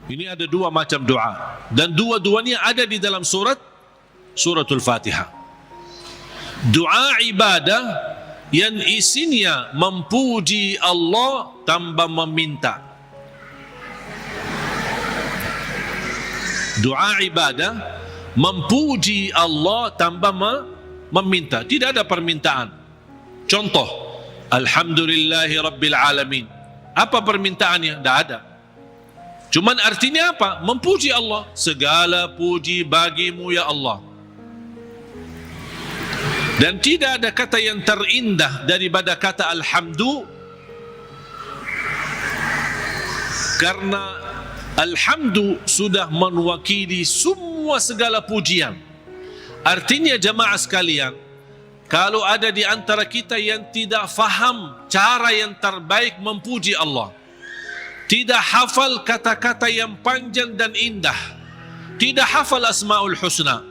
Ini ada dua macam doa dan dua-duanya ada di dalam suratul Fatihah. Doa ibadah yang isinya memuji Allah tanpa meminta. Doa ibadah memuji Allah tanpa meminta, tidak ada permintaan. Contoh, Alhamdulillahi Rabbil Alamin. Apa permintaannya? Tidak ada. Cuman artinya apa? Memuji Allah. Segala puji bagimu ya Allah. Dan tidak ada kata yang terindah daripada kata Alhamdu, karena Alhamdu sudah mewakili semua segala pujian. Artinya jemaah sekalian, kalau ada di antara kita yang tidak faham cara yang terbaik memuji Allah, tidak hafal kata-kata yang panjang dan indah, tidak hafal Asmaul Husna,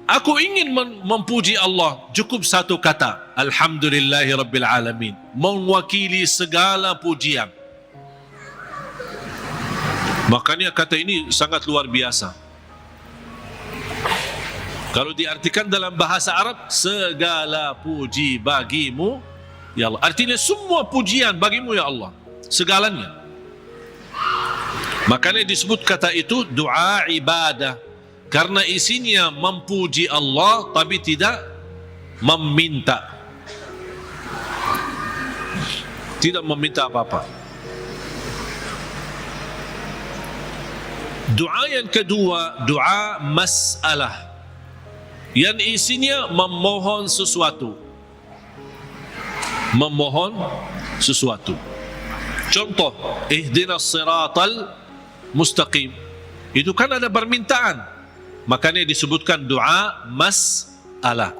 aku ingin memuji Allah, cukup satu kata, Alhamdulillahi Rabbil Alamin, mewakili segala pujian. Makanya kata ini sangat luar biasa. Kalau diartikan dalam bahasa Arab, segala puji bagimu ya Allah. Artinya semua pujian bagimu ya Allah, segalanya. Makanya disebut kata itu doa ibadah, karena isinya memuji Allah tapi tidak meminta. Tidak meminta apa-apa. Doa yang kedua, doa masalah, yang isinya memohon sesuatu. Memohon sesuatu. Contoh, ihdinas siratal mustaqim. Itu kan ada permintaan. Makanya disebutkan doa masalah.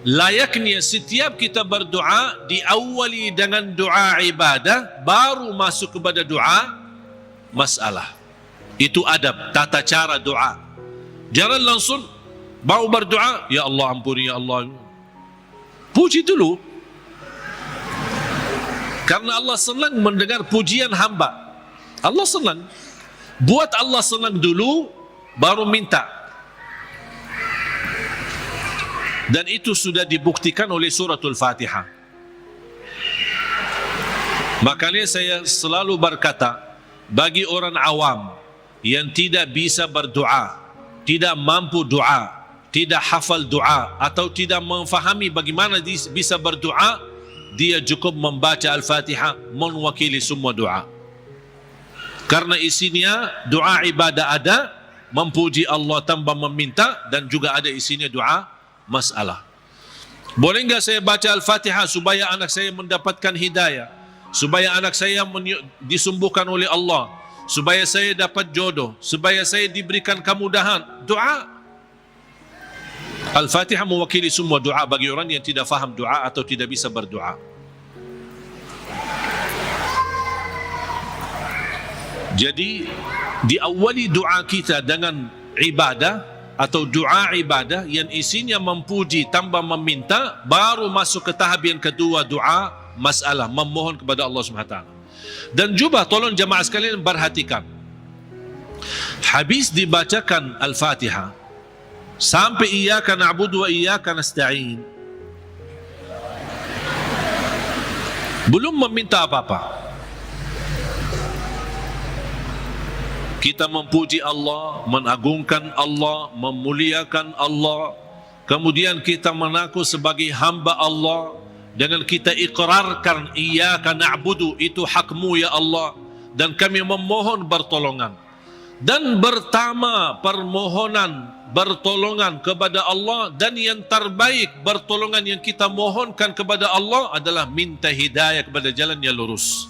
Layaknya setiap kita berdoa diawali dengan doa ibadah, baru masuk kepada doa masalah. Itu adab, tata cara doa. Jangan langsung baru berdoa, ya Allah ampuni ya Allah. Puji dulu. Karena Allah senang mendengar pujian hamba. Allah senang. Buat Allah senang dulu, baru minta. Dan itu sudah dibuktikan oleh suratul Fatihah. Makanya saya selalu berkata, bagi orang awam yang tidak bisa berdoa, tidak mampu doa, tidak hafal doa, atau tidak memfahami bagaimana bisa berdoa, dia cukup membaca Al-Fatihah, mewakili semua doa. Karena isinya doa ibadah ada, memuji Allah tanpa meminta, dan juga ada isinya doa masalah. Boleh enggak saya baca Al-Fatihah supaya anak saya mendapatkan hidayah, supaya anak saya disembuhkan oleh Allah, supaya saya dapat jodoh, supaya saya diberikan kemudahan? Doa. Al-Fatihah mewakili semua doa bagi orang yang tidak faham doa atau tidak bisa berdoa. Jadi diawali doa kita dengan ibadah atau doa ibadah yang isinya memuji tanpa meminta, baru masuk ke tahap yang kedua, doa masalah, memohon kepada Allah SWT. Dan juga tolong jemaah sekalian perhatikan, habis dibacakan Al-Fatihah sampai iyyaka na'budu wa iyyaka nasta'in, belum meminta apa-apa. Kita memuji Allah, mengagungkan Allah, memuliakan Allah, kemudian kita mengaku sebagai hamba Allah, dengan kita ikrarkan iyyaka na'budu, itu hakmu ya Allah, dan kami memohon pertolongan. Dan pertama permohonan pertolongan kepada Allah, dan yang terbaik pertolongan yang kita mohonkan kepada Allah adalah minta hidayah kepada jalan yang lurus.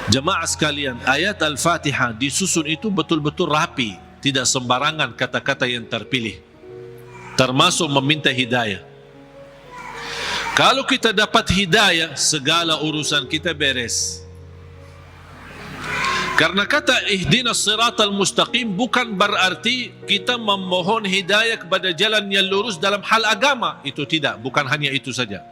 Jemaah sekalian, ayat Al-Fatihah disusun itu betul-betul rapi, tidak sembarangan kata-kata yang terpilih, termasuk meminta hidayah. Kalau kita dapat hidayah, segala urusan kita beres. Karena kata ihdinas siratal mustaqim bukan berarti kita memohon hidayah kepada jalan yang lurus dalam hal agama. Itu tidak, bukan hanya itu saja.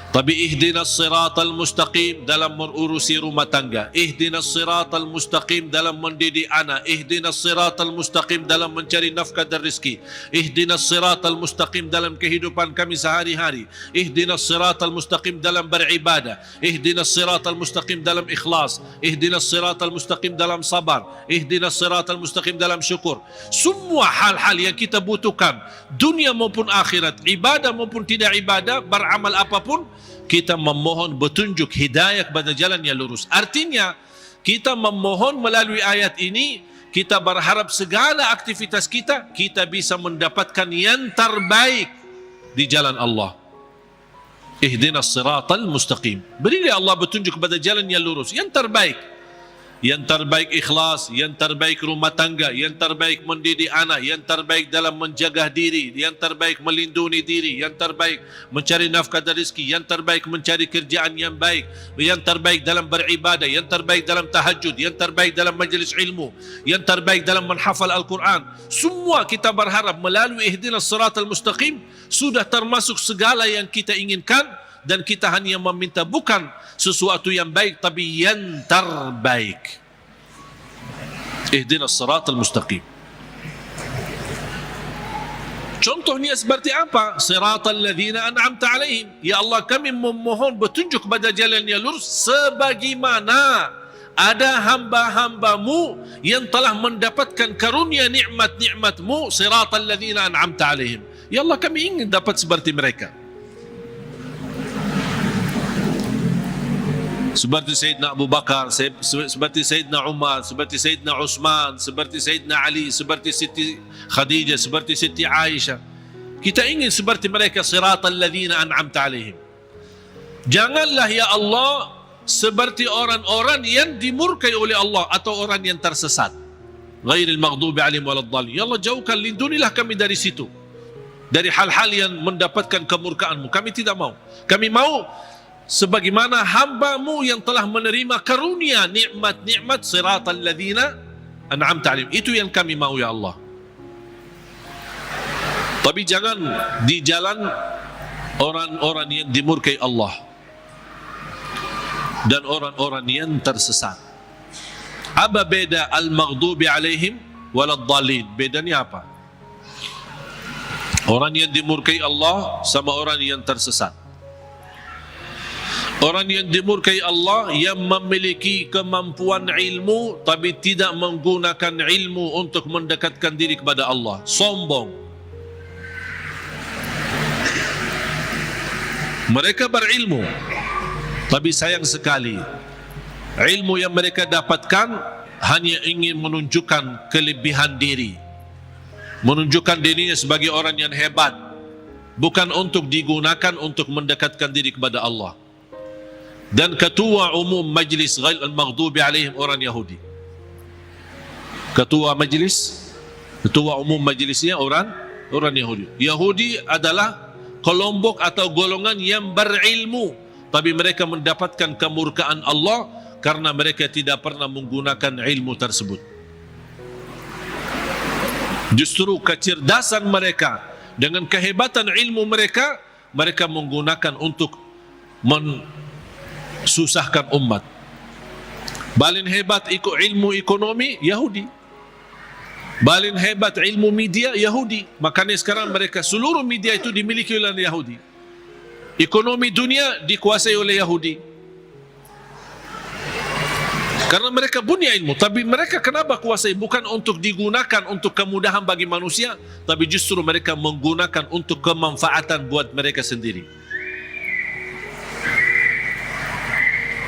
Tapi ihdinas siratal mustaqim dalam merurusi rumah tangga, ihdinas siratal mustaqim dalam mendidik anak, ihdinas siratal mustaqim dalam mencari nafkah dan rezeki, ihdinas siratal mustaqim dalam kehidupan kami sehari-hari, ihdinas siratal mustaqim dalam beribadah, ihdinas siratal mustaqim dalam ikhlas, ihdinas siratal mustaqim dalam sabar, ihdinas siratal mustaqim dalam syukur. Semua hal-hal yang kita butuhkan, dunia maupun akhirat, ibadah maupun tidak ibadah, beramal apapun, kita memohon petunjuk hidayah kepada jalan yang lurus. Artinya, kita memohon melalui ayat ini, kita berharap segala aktivitas kita bisa mendapatkan yang terbaik di jalan Allah. Ihdinas siratal mustaqim. Berilah Allah petunjuk kepada jalan yang lurus, yang terbaik. Yang terbaik ikhlas, yang terbaik rumah tangga, yang terbaik mendidik anak, yang terbaik dalam menjaga diri, yang terbaik melindungi diri, yang terbaik mencari nafkah dan rezeki, yang terbaik mencari kerjaan yang baik, yang terbaik dalam beribadah, yang terbaik dalam tahajud, yang terbaik dalam majlis ilmu, yang terbaik dalam menghafal Al-Quran. Semua kita berharap melalui ihdinas siratal mustaqim sudah termasuk segala yang kita inginkan, dan kita hanya meminta bukan sesuatu yang baik tapi yang terbaik. Ihdinas siratal mustaqim. Contohnya seperti apa? Siratal ladzina an'amta alaihim. Ya Allah, kami memohon petunjuk kepada jalan yang lurus sebagaimana ada hamba-hambamu yang telah mendapatkan karunia nikmat-nikmatmu. Siratal ladzina an'amta alaihim. Ya Allah, kami ingin dapat seperti mereka. Seperti Sayyidina Abu Bakar, seperti Sayyidina Umar, seperti Sayyidina Utsman, seperti Sayyidina Ali, seperti Siti Khadijah, seperti Siti Aisyah. Kita ingin seperti mereka, siratal ladzina an'amta alaihim. Janganlah ya Allah seperti orang-orang yang dimurkai oleh Allah atau orang yang tersesat. Ghairil maghdubi alaihim waladdallin. Ya Allah, jauhkan, lindungilah kami dari situ. Dari hal-hal yang mendapatkan kemurkaan-Mu. Kami tidak mau. Kami mau sebagaimana hamba-Mu yang telah menerima karunia nikmat-nikmat, siratal ladzina an'amta alaihim. Itu yang kami mau ya Allah. Tapi jangan di jalan orang-orang yang dimurkai Allah dan orang-orang yang tersesat. Apa beda al-maghdubi alaihim waladdallin? Bedanya apa? Orang yang dimurkai Allah sama orang yang tersesat. Orang yang dimurkai Allah yang memiliki kemampuan ilmu tapi tidak menggunakan ilmu untuk mendekatkan diri kepada Allah. Sombong. Mereka berilmu tapi sayang sekali ilmu yang mereka dapatkan hanya ingin menunjukkan kelebihan diri, menunjukkan dirinya sebagai orang yang hebat, bukan untuk digunakan untuk mendekatkan diri kepada Allah. Dan ketua umum majlis ghail al-maghdubi alaihim orang Yahudi. Ketua umum majlisnya orang Yahudi. Yahudi adalah kelompok atau golongan yang berilmu, tapi mereka mendapatkan kemurkaan Allah karena mereka tidak pernah menggunakan ilmu tersebut. Justru kecerdasan mereka dengan kehebatan ilmu mereka, mereka menggunakan untuk susahkan umat. Paling hebat ilmu ekonomi Yahudi, paling hebat ilmu media Yahudi. Makanya sekarang mereka seluruh media itu dimiliki oleh Yahudi. Ekonomi dunia dikuasai oleh Yahudi. Karena mereka punya ilmu, tapi mereka kenapa kuasai? Bukan untuk digunakan untuk kemudahan bagi manusia, tapi justru mereka menggunakan untuk kemanfaatan buat mereka sendiri.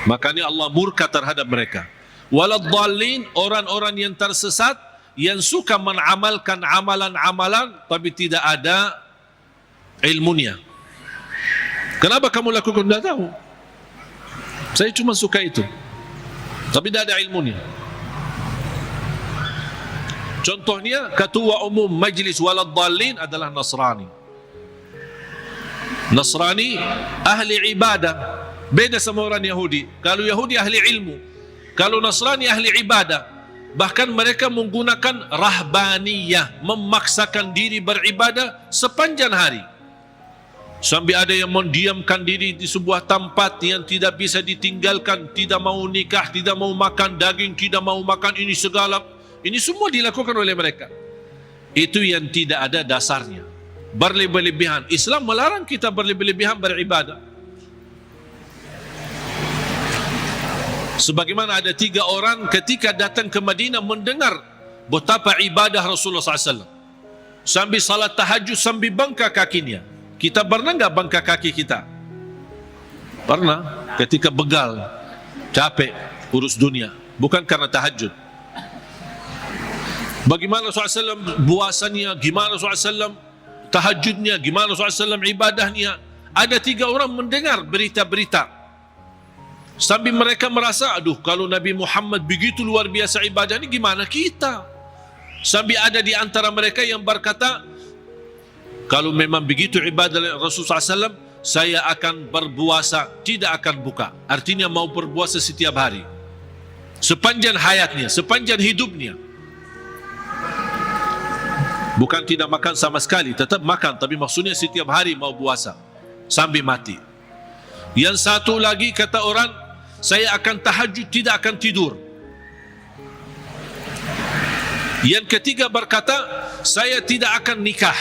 Makanya Allah murka terhadap mereka. Waladdallin, orang-orang yang tersesat, yang suka mengamalkan amalan-amalan tapi tidak ada ilmunya. Kenapa kamu lakukan? Tidak tahu. Saya cuma suka itu, tapi tidak ada ilmunya. Contohnya, ketua umum majlis waladdallin adalah Nasrani. Nasrani ahli ibadah. Beda sama orang Yahudi. Kalau Yahudi ahli ilmu, kalau Nasrani ahli ibadah. Bahkan mereka menggunakan rahbaniyah, memaksakan diri beribadah sepanjang hari. Sampai ada yang mendiamkan diri di sebuah tempat yang tidak bisa ditinggalkan, tidak mau nikah, tidak mau makan daging, tidak mau makan ini segala. Ini semua dilakukan oleh mereka. Itu yang tidak ada dasarnya. Berlebih-lebihan. Islam melarang kita berlebih-lebihan beribadah. Sebagaimana ada 3 orang ketika datang ke Madinah mendengar betapa ibadah Rasulullah SAW. Sambil salat tahajud, sambil bangkak kakinya. Kita pernah enggak bangkak kaki kita? Pernah. Ketika begal, capek, urus dunia. Bukan karena tahajud. Bagaimana SAW puasanya, gimana SAW tahajudnya, gimana SAW ibadahnya. Ada 3 orang mendengar berita-berita. Sambil mereka merasa, aduh kalau Nabi Muhammad begitu luar biasa ibadah ini, gimana kita? Sambil ada di antara mereka yang berkata, kalau memang begitu ibadah Rasulullah SAW, saya akan berpuasa, tidak akan buka. Artinya mau berpuasa setiap hari. Sepanjang hayatnya, sepanjang hidupnya. Bukan tidak makan sama sekali, tetap makan, tapi maksudnya setiap hari mau puasa sambil mati. Yang satu lagi kata orang, saya akan tahajud, tidak akan tidur. Yang ketiga berkata, saya tidak akan nikah.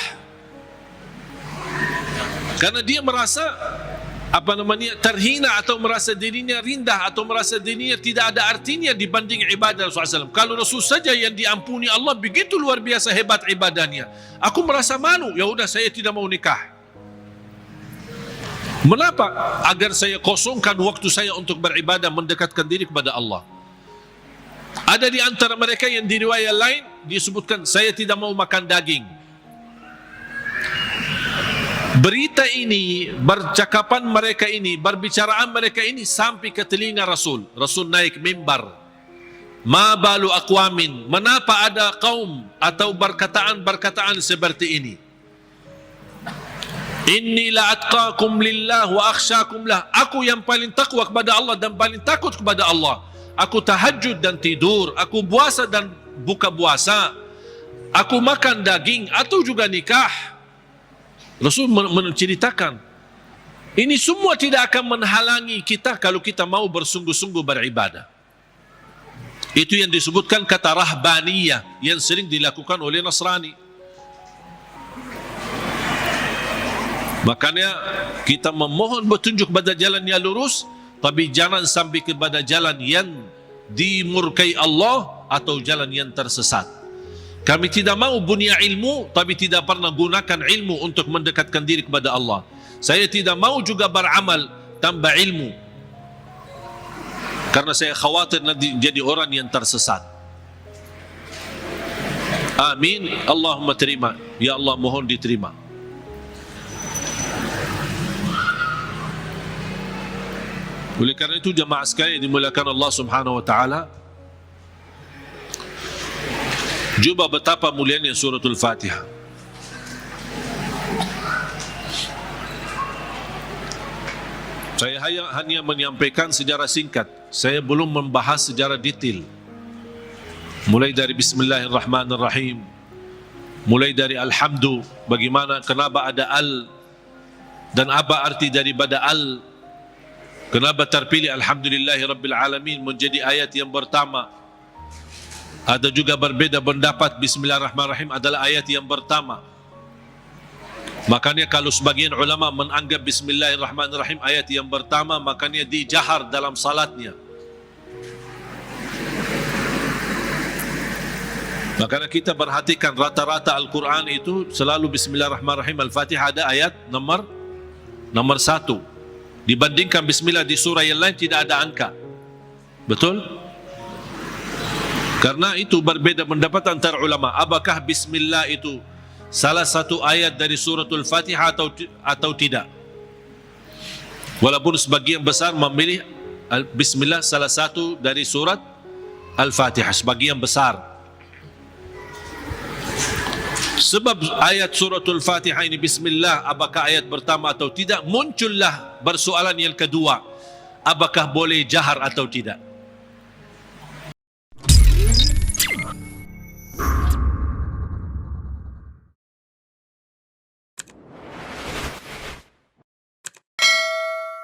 Karena dia merasa terhina, atau merasa dirinya rendah, atau merasa dirinya tidak ada artinya dibanding ibadah Rasulullah SAW. Kalau Rasul saja yang diampuni Allah begitu luar biasa hebat ibadahnya, aku merasa malu, ya udah saya tidak mau nikah. Mengapa? Agar saya kosongkan waktu saya untuk beribadah, mendekatkan diri kepada Allah. Ada di antara mereka yang di riwayat lain disebutkan, saya tidak mau makan daging. Berita ini, bercakapan mereka ini, berbicaraan mereka ini sampai ke telinga Rasul. Rasul naik mimbar. Ma balu aqwamin, menapa ada kaum atau berkataan seperti ini? Inni la atqakum lillah wa akhsyakum lah. Aku yang paling takwa kepada Allah dan paling takut kepada Allah. Aku tahajud dan tidur, aku puasa dan buka puasa, aku makan daging atau juga nikah. Rasul menceritakan, ini semua tidak akan menghalangi kita kalau kita mau bersungguh-sungguh beribadah. Itu yang disebutkan kata rahbaniyah yang sering dilakukan oleh Nasrani. Makanya kita memohon petunjuk pada jalan yang lurus, tapi jangan sampai kepada jalan yang dimurkai Allah atau jalan yang tersesat. Kami tidak mau punya ilmu tapi tidak pernah gunakan ilmu untuk mendekatkan diri kepada Allah. Saya tidak mau juga beramal tanpa ilmu, karena saya khawatir nanti jadi orang yang tersesat. Amin. Allahumma terima. Ya Allah, mohon diterima. Oleh karena itu jemaah sekalian dimuliakan Allah Subhanahu wa taala, coba betapa mulianya suratul Fatihah. Saya hanya menyampaikan sejarah singkat. Saya belum membahas sejarah detail. Mulai dari Bismillahirrahmanirrahim, mulai dari Alhamdu, bagaimana, kenapa ada al dan apa arti daripada al. Kenapa terpilih Alhamdulillahi Rabbil Alamin menjadi ayat yang pertama? Ada juga berbeda pendapat, Bismillahirrahmanirrahim adalah ayat yang pertama. Makanya kalau sebagian ulama menganggap Bismillahirrahmanirrahim ayat yang pertama, makanya dijahar dalam salatnya. Makanya kita perhatikan rata-rata Al-Quran itu selalu Bismillahirrahmanirrahim. Al-Fatihah ada ayat nomor 1. Dibandingkan Bismillah di surah yang lain tidak ada angka. Betul? Karena itu berbeda pendapat antara ulama. Apakah Bismillah itu salah satu ayat dari suratul Fatihah atau tidak? Walaupun sebagian besar memilih Bismillah salah satu dari surat Al-Fatihah, sebagian besar. Sebab ayat suratul Fatihah ini Bismillah, apakah ayat pertama atau tidak? Muncullah persoalan yang kedua, apakah boleh jahar atau tidak?